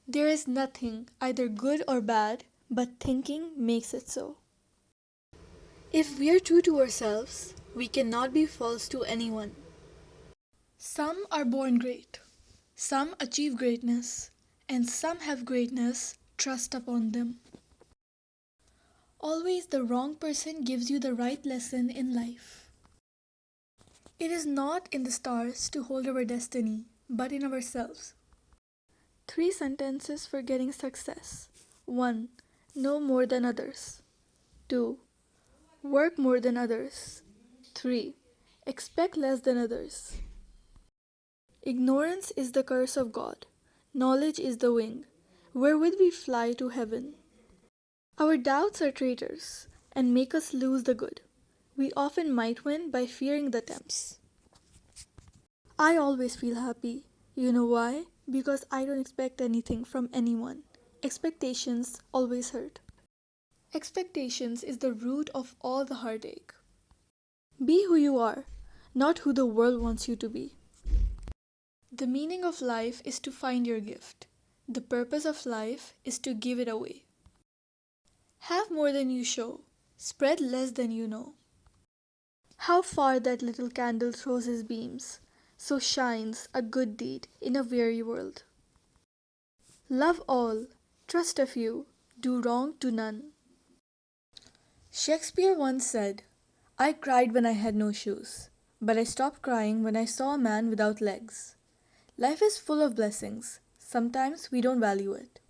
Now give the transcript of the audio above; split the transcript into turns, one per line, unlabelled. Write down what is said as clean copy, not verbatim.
There is nothing, either good or bad, but thinking makes it so. If we are true to ourselves, we cannot be false to anyone. Some are born great, some achieve greatness, and some have greatness thrust upon them. Always the wrong person gives you the right lesson in life. It is not in the stars to hold our destiny, but in ourselves. 3 sentences for getting success. 1. Know more than others. 2. Work more than others. 3. Expect less than others. Ignorance is the curse of God. Knowledge is the wing, wherewith we fly to heaven. Our doubts are traitors, and make us lose the good. We often might win by fearing the attempts. I always feel happy. You know why? Because I don't expect anything from anyone. Expectations always hurt. Expectations is the root of all the heartache. Be who you are, not who the world wants you to be. The meaning of life is to find your gift. The purpose of life is to give it away. Have more than you show. Spread less than you know. How far that little candle throws his beams, so shines a good deed in a weary world. Love all, trust a few, do wrong to none. Shakespeare once said, "I cried when I had no shoes, but I stopped crying when I saw a man without legs." Life is full of blessings. Sometimes we don't value it.